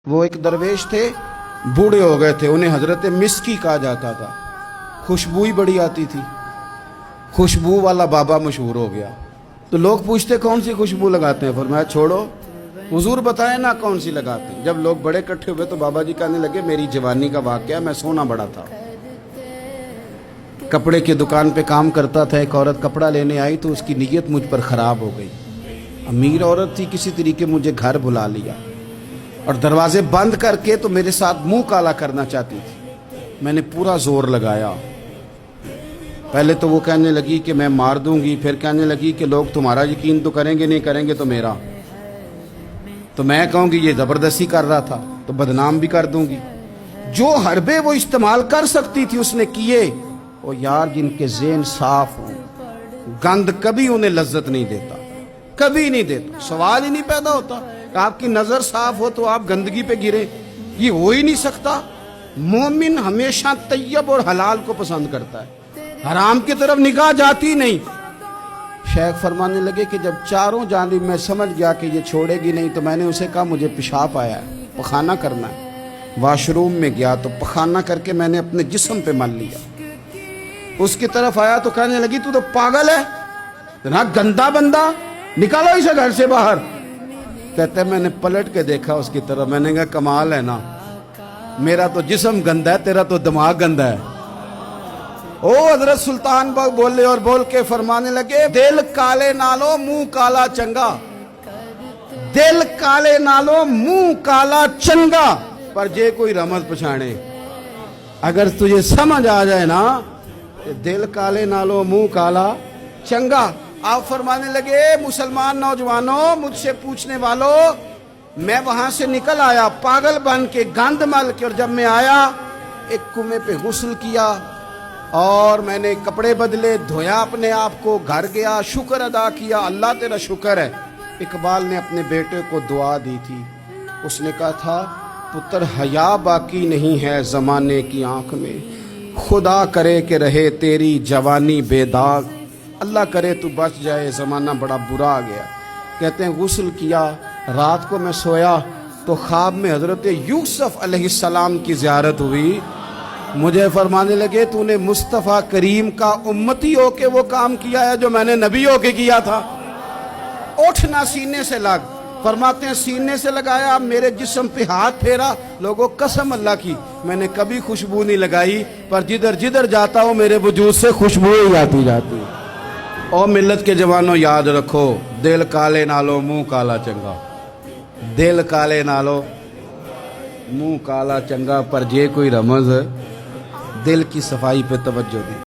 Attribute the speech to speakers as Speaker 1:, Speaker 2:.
Speaker 1: وہ ایک درویش تھے، بوڑھے ہو گئے تھے، انہیں حضرت مسکی کہا جاتا تھا، خوشبو ہی بڑی آتی تھی، خوشبو والا بابا مشہور ہو گیا۔ تو لوگ پوچھتے کون سی خوشبو لگاتے ہیں؟ فرمایا چھوڑو، حضور بتائیں نا کون سی لگاتے ہیں۔ جب لوگ بڑے اکٹھے ہوئے تو بابا جی کہنے لگے میری جوانی کا واقعہ، میں سونا بڑا تھا، کپڑے کی دکان پہ کام کرتا تھا، ایک عورت کپڑا لینے آئی تو اس کی نیت مجھ پر خراب ہو گئی، امیر عورت تھی، کسی طریقے مجھے گھر بلا لیا اور دروازے بند کر کے تو میرے ساتھ منہ کالا کرنا چاہتی تھی۔ میں نے پورا زور لگایا، پہلے تو وہ کہنے لگی کہ میں مار دوں گی، پھر کہنے لگی کہ لوگ تمہارا یقین تو کریں گے، نہیں کریں گے تو میرا، تو میں کہوں گی یہ زبردستی کر رہا تھا تو بدنام بھی کر دوں گی۔ جو حربے وہ استعمال کر سکتی تھی اس نے کیے۔ وہ یار جن کے ذہن صاف ہوں، گند کبھی انہیں لذت نہیں دیتا، کبھی نہیں دیتا، سوال ہی نہیں پیدا ہوتا کہ آپ کی نظر صاف ہو تو آپ گندگی پہ گریں، یہ ہو ہی نہیں سکتا۔ مومن ہمیشہ طیب اور حلال کو پسند کرتا ہے، حرام کی طرف نگاہ جاتی نہیں۔ شیخ فرمانے لگے کہ جب چاروں جانب میں سمجھ گیا کہ یہ چھوڑے گی نہیں تو میں نے اسے کہا مجھے پیشاب آیا ہے، پخانہ کرنا ہے۔ واش روم میں گیا تو پخانہ کر کے میں نے اپنے جسم پہ مل لیا۔ اس کی طرف آیا تو کہنے لگی تو پاگل ہے، اتنا گندا بندہ، نکالو اسے گھر سے باہر۔ کہتے میں نے پلٹ کے دیکھا اس کی طرف، میں نے کہا کمال ہے نا، میرا تو جسم گندا ہے، تیرا تو دماغ گندا ہے۔ او حضرت سلطان باغ بولے اور بول کے فرمانے لگے دل کالے نالو منہ کالا چنگا، دل کالے نالو منہ کالا چنگا، پر جے کوئی رمز پچھانے۔ اگر تجھے سمجھ آ جائے نا دل کالے نالو منہ کالا چنگا۔ آپ فرمانے لگے مسلمان نوجوانوں، مجھ سے پوچھنے والوں، میں وہاں سے نکل آیا پاگل بن کے، گند مل کے، اور جب میں آیا ایک کنویں پہ غسل کیا اور میں نے کپڑے بدلے، دھویا اپنے آپ کو، گھر گیا، شکر ادا کیا، اللہ تیرا شکر ہے۔ اقبال نے اپنے بیٹے کو دعا دی تھی، اس نے کہا تھا پتر حیا باقی نہیں ہے زمانے کی آنکھ میں، خدا کرے کہ رہے تیری جوانی بے داغ، اللہ کرے تو بچ جائے زمانہ بڑا برا آ گیا۔ کہتے ہیں غسل کیا، رات کو میں سویا تو خواب میں حضرت یوسف علیہ السلام کی زیارت ہوئی۔ مجھے فرمانے لگے تو نے مصطفیٰ کریم کا امتی ہو کے وہ کام کیا ہے جو میں نے نبی ہو کے کیا تھا۔ اٹھنا سینے سے لگ، فرماتے ہیں سینے سے لگایا، میرے جسم پہ ہاتھ پھیرا، لوگوں قسم اللہ کی میں نے کبھی خوشبو نہیں لگائی، پر جدھر جدھر جاتا ہوں میرے وجود سے خوشبو ہی آتی جاتی۔ اور ملت کے جوانوں یاد رکھو، دل کالے نالو منہ کالا چنگا، دل کالے نالو منہ کالا چنگا، پر جے کوئی رمز دل کی صفائی پہ توجہ دی۔